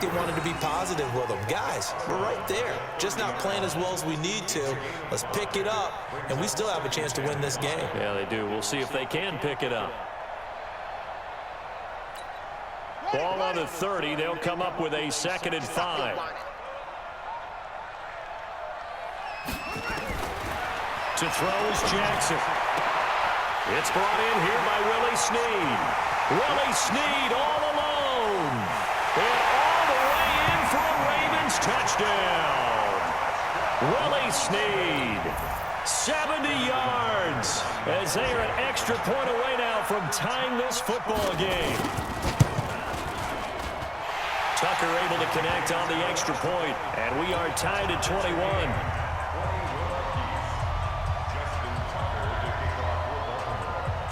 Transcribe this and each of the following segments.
think they wanted to be positive with them. Guys, we're right there. Just not playing as well as we need to. Let's pick it up, and we still have a chance to win this game. Yeah, they do. We'll see if they can pick it up. Ball on the 30. They'll come up with a 2nd and 5. To throw is Jackson. It's brought in here by Willie Snead. Willie Snead all alone. And all the way in for a Ravens touchdown. Willie Snead, 70 yards, as they are an extra point away now from tying this football game. Tucker able to connect on the extra point, and we are tied at 21.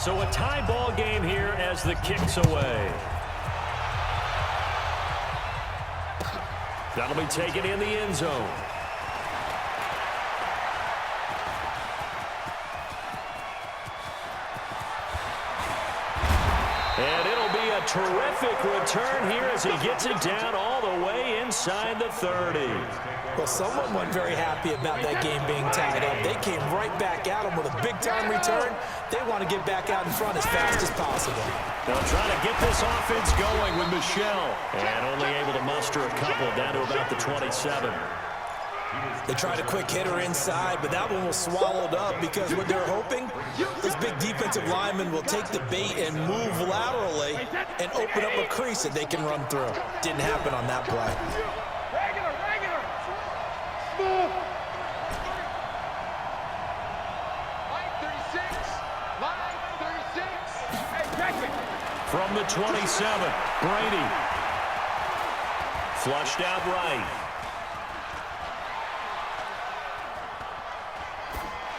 So a tie ball game here as the kick's away. That'll be taken in the end zone. And it'll be a terrific return here as he gets it down all the way inside the 30. Well, someone wasn't very happy about that game being tied up. They came right back at him with a big-time return. They want to get back out in front as fast as possible. They'll try to get this offense going with Michelle. And only able to muster a couple down to about the 27. They tried a quick hitter inside, but that one was swallowed up because what they're hoping, this big defensive lineman will take the bait and move laterally and open up a crease that they can run through. Didn't happen on that play. From the 27, Brady. Flushed out right.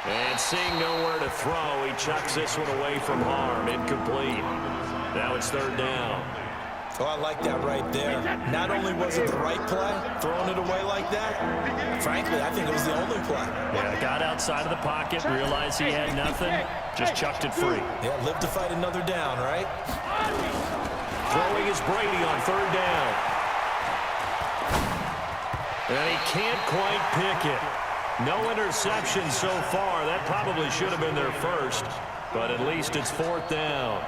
And seeing nowhere to throw, he chucks this one away from harm. Incomplete. Now it's 3rd down. Oh, I like that right there. Not only was it the right play, throwing it away like that, frankly, I think it was the only play. Yeah, got outside of the pocket, realized he had nothing, just chucked it free. Yeah, live to fight another down, right? Throwing is Brady on 3rd down. And he can't quite pick it. No interception so far. That probably should have been their first, but at least it's 4th down.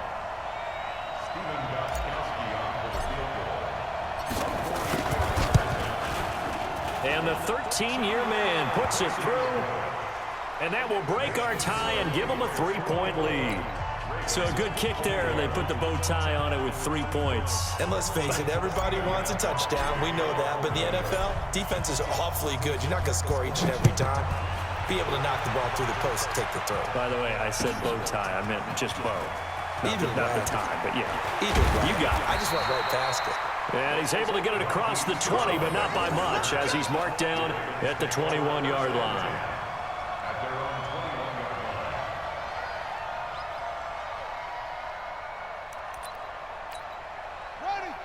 And the 13-year man puts it through, and that will break our tie and give them a 3-point lead. So a good kick there, and they put the bow tie on it with 3 points. And let's face it, everybody wants a touchdown. We know that. But the NFL, defense is awfully good. You're not going to score each and every time. Be able to knock the ball through the post and take the throw. By the way, I said bow tie. I meant just bow. Not the tie, but yeah. Either way. You got it. I just went right past it. And he's able to get it across the 20, but not by much, as he's marked down at the 21-yard line.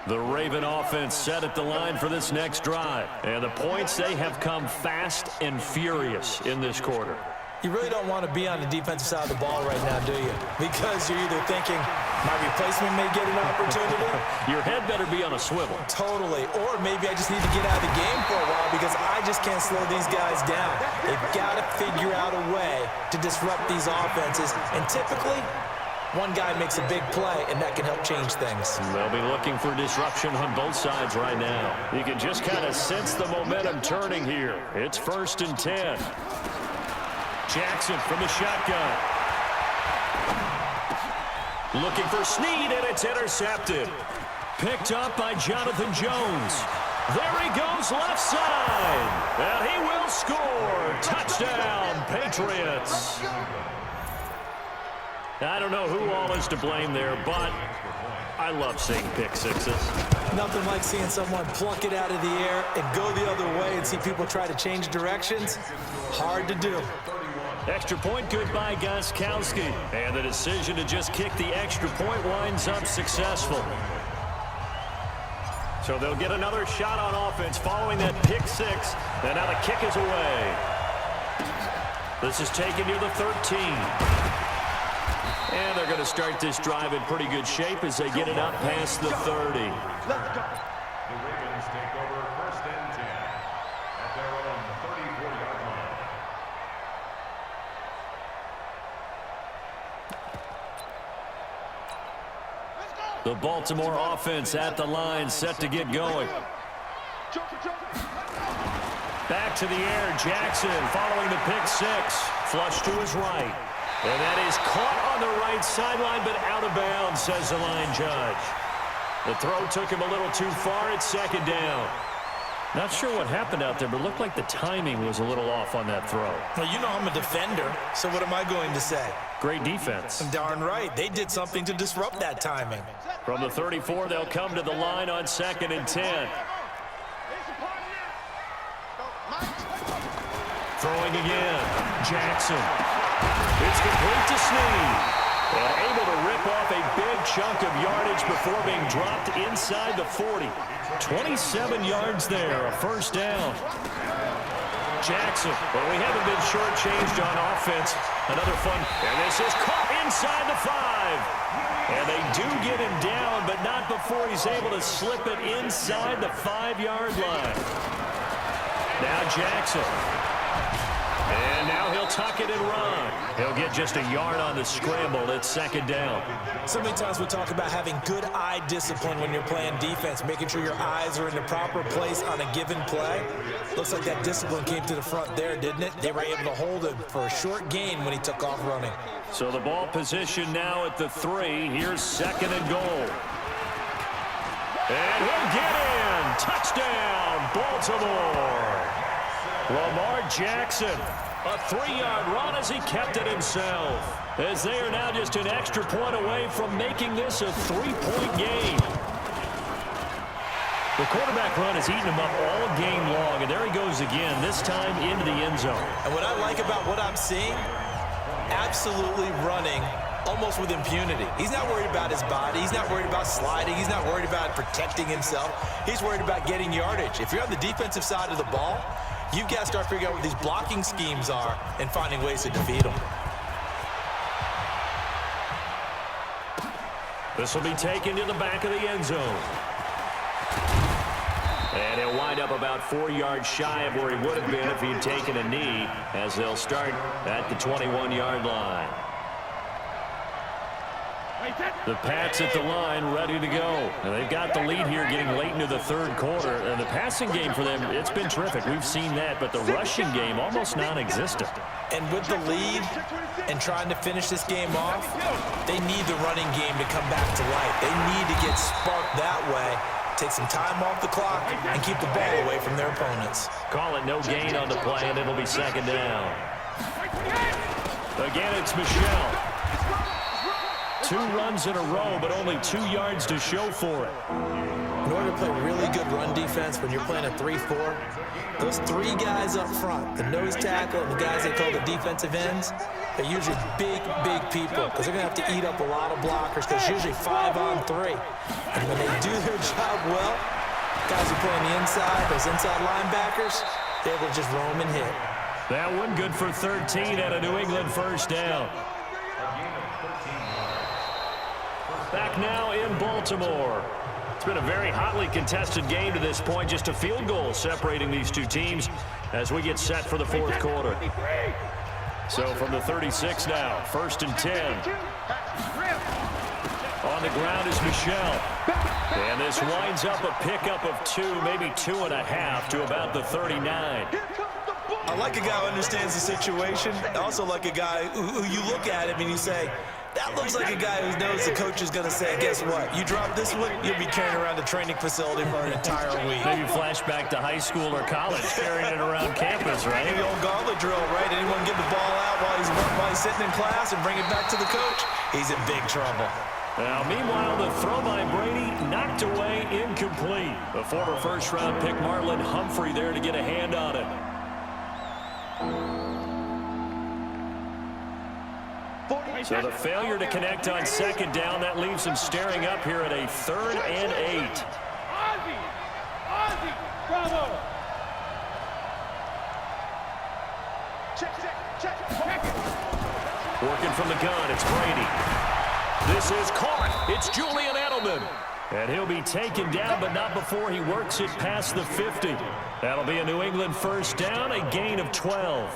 The Raven offense set at the line for this next drive. And the points, they have come fast and furious in this quarter. You really don't want to be on the defensive side of the ball right now, do you? Because you're either thinking, my replacement may get an opportunity. Your head better be on a swivel. Totally. Or maybe I just need to get out of the game for a while because I just can't slow these guys down. They've got to figure out a way to disrupt these offenses. And typically, one guy makes a big play, and that can help change things. They'll be looking for disruption on both sides right now. You can just kind of sense the momentum turning here. It's 1st and 10. Jackson from the shotgun. Looking for Snead, and it's intercepted. Picked up by Jonathan Jones. There he goes left side. And he will score. Touchdown, Patriots. I don't know who all is to blame there, but I love seeing pick sixes. Nothing like seeing someone pluck it out of the air and go the other way and see people try to change directions. Hard to do. Extra point good by Gostkowski. And the decision to just kick the extra point winds up successful. So they'll get another shot on offense following that pick six. And now the kick is away. This is taken near the 13. And they're going to start this drive in pretty good shape as they get it up past the 30. take over 1st and 10 at their own 34-yard line. The Baltimore offense at the line, set to get going. Back to the air, Jackson following the pick six. Flush to his right. And that is caught on the right sideline, but out of bounds, says the line judge. The throw took him a little too far. It's 2nd down. Not sure what happened out there, but looked like the timing was a little off on that throw. Well, you know I'm a defender, so what am I going to say? Great defense. Darn right. They did something to disrupt that timing. From the 34, they'll come to the line on 2nd and 10. Throwing again. Jackson. It's complete to Snead. And able to rip off a big chunk of yardage before being dropped inside the 40. 27 yards there, a 1st down. Jackson, but we haven't been shortchanged on offense. Another fun, and this is caught inside the 5. And they do get him down, but not before he's able to slip it inside the 5-yard line. Now Jackson. And now he'll tuck it and run. He'll get just a yard on the scramble. It's 2nd down. So many times we talk about having good eye discipline when you're playing defense, making sure your eyes are in the proper place on a given play. Looks like that discipline came to the front there, didn't it? They were able to hold him for a short gain when he took off running. So the ball position now at the 3. Here's 2nd and goal. And he'll get in. Touchdown, Baltimore. Lamar Jackson, a 3-yard run as he kept it himself. As they are now just an extra point away from making this a 3-point game. The quarterback run has eaten him up all game long, and there he goes again, this time into the end zone. And what I like about what I'm seeing, absolutely running almost with impunity. He's not worried about his body. He's not worried about sliding. He's not worried about protecting himself. He's worried about getting yardage. If you're on the defensive side of the ball, you've got to start figuring out what these blocking schemes are and finding ways to defeat them. This will be taken to the back of the end zone. And he'll wind up about 4 yards shy of where he would have been if he'd taken a knee, as they'll start at the 21-yard line. The Pats at the line, ready to go. And they've got the lead here getting late into the 3rd quarter. And the passing game for them, it's been terrific. We've seen that, but the rushing game almost non-existent. And with the lead and trying to finish this game off, they need the running game to come back to life. They need to get sparked that way, take some time off the clock, and keep the ball away from their opponents. Call it no gain on the play, and it'll be 2nd down. Again, it's Michel. 2 runs in a row, but only 2 yards to show for it. In order to play really good run defense when you're playing a 3-4, those 3 guys up front, the nose tackle and the guys they call the defensive ends, they're usually big, big people because they're going to have to eat up a lot of blockers because it's usually 5 on 3. And when they do their job well, guys who play on the inside, those inside linebackers, they're able to just roam and hit. That one good for 13 at a New England 1st down. Back now in Baltimore. It's been a very hotly contested game to this point. Just a field goal separating these two teams as we get set for the 4th quarter. So from the 36 now, 1st and 10. On the ground is Michel. And this winds up a pickup of 2, maybe 2.5 to about the 39. I like a guy who understands the situation. I also like a guy who you look at him and you say, that looks like a guy who knows the coach is going to say, guess what? You drop this one, you'll be carrying around the training facility for an entire week. Maybe flashback to high school or college, carrying it around campus, right? The old gauntlet drill, right? Anyone give the ball out while he's sitting in class and bring it back to the coach? He's in big trouble. Now, meanwhile, the throw by Brady knocked away, incomplete. The former 1st-round pick, Marlon Humphrey, there to get a hand on it. So the failure to connect on 2nd down, that leaves him staring up here at a 3rd and 8. Ozzie, bravo. Check. Working from the gun, it's Brady. This is caught. It's Julian Edelman. And he'll be taken down, but not before he works it past the 50. That'll be a New England first down, a gain of 12.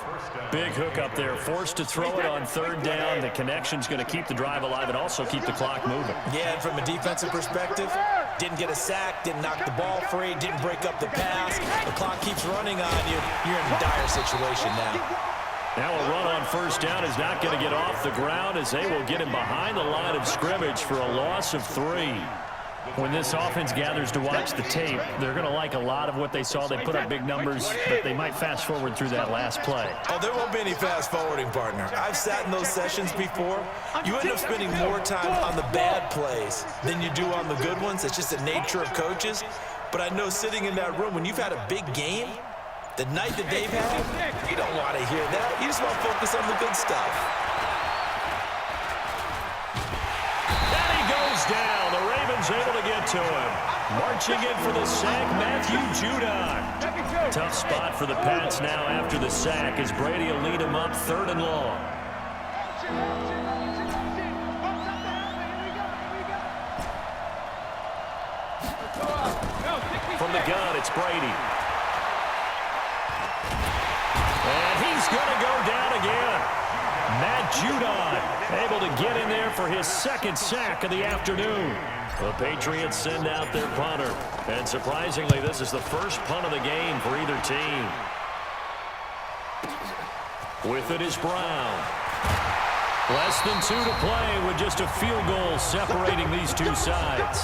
Big hook up there, forced to throw it on third down. The connection's going to keep the drive alive and also keep the clock moving. Yeah, and from a defensive perspective, didn't get a sack, didn't knock the ball free, didn't break up the pass. The clock keeps running on you. You're in a dire situation now. Now a run on first down is not going to get off the ground as they will get him behind the line of scrimmage for a loss of 3. When this offense gathers to watch the tape, they're going to like a lot of what they saw. They put up big numbers, but they might fast forward through that last play. Oh, there won't be any fast forwarding, partner. I've sat in those sessions before. You end up spending more time on the bad plays than you do on the good ones. It's just the nature of coaches. But I know sitting in that room, when you've had a big game, the night that they've had, you don't want to hear that. You just want to focus on the good stuff. And he goes down. The Ravens able to get to him. Marching in for the sack, Matthew Judon. Tough spot for the Pats now after the sack as Brady will lead him up 3rd and long. From the gun, it's Brady. And he's going to go down again. Matt Judon able to get in there for his 2nd sack of the afternoon. The Patriots send out their punter. And surprisingly, this is the first punt of the game for either team. With it is Brown. Less than 2 to play with just a field goal separating these two sides.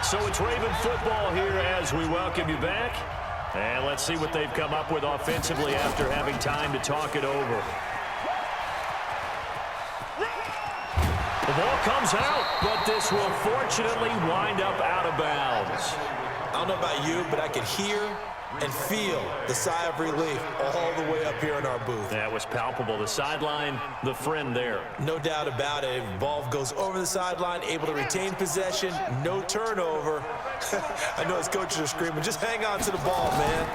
So it's Raven football here as we welcome you back. And let's see what they've come up with offensively after having time to talk it over. The ball comes out, but this will fortunately wind up out of bounds. I don't know about you, but I could hear and feel the sigh of relief all the way up here in our booth. That was palpable. The sideline, the friend there. No doubt about it. The ball goes over the sideline, able to retain possession, no turnover. I know his coaches are screaming, just hang on to the ball, man.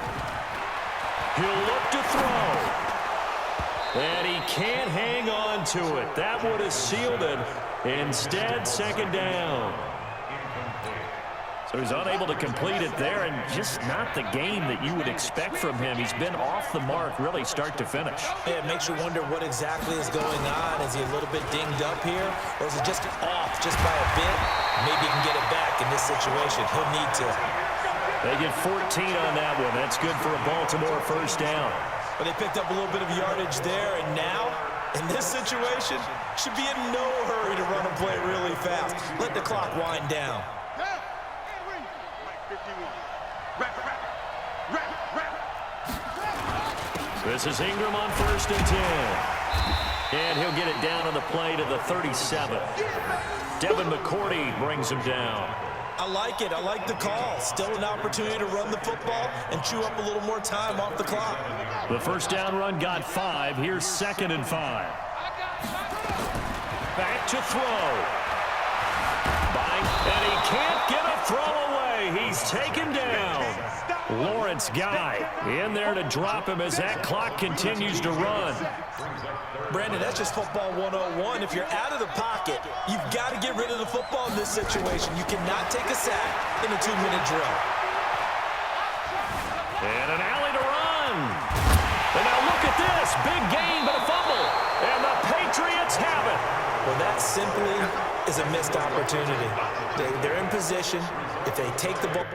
He'll look to throw. And he can't hang on to it. That would have sealed it. Instead, 2nd down. So he's unable to complete it there, and just not the game that you would expect from him. He's been off the mark, really start to finish. Yeah, it makes you wonder what exactly is going on. Is he a little bit dinged up here, or is he just off just by a bit? Maybe he can get it back in this situation. He'll need to. They get 14 on that one. That's good for a Baltimore first down. But they picked up a little bit of yardage there, and now, in this situation, should be in no hurry to run and play really fast. Let the clock wind down. This is Ingram on 1st and 10. And he'll get it down on the play to the 37. Devin McCourty brings him down. I like it. I like the call. Still an opportunity to run the football and chew up a little more time off the clock. The first down run got 5. Here's 2nd and 5. Back to throw. And he can't get a throw away. He's taken down. Lawrence Guy in there to drop him as that clock continues to run. Brandon, that's just football 101. If you're out of the pocket, you've got to get rid of the football in this situation. You cannot take a sack in a 2-minute drill. And an alley to run. And now look at this. Big gain, but a fumble. And the Patriots have it. Well, that simply is a missed opportunity. They're in position. If they take the ball...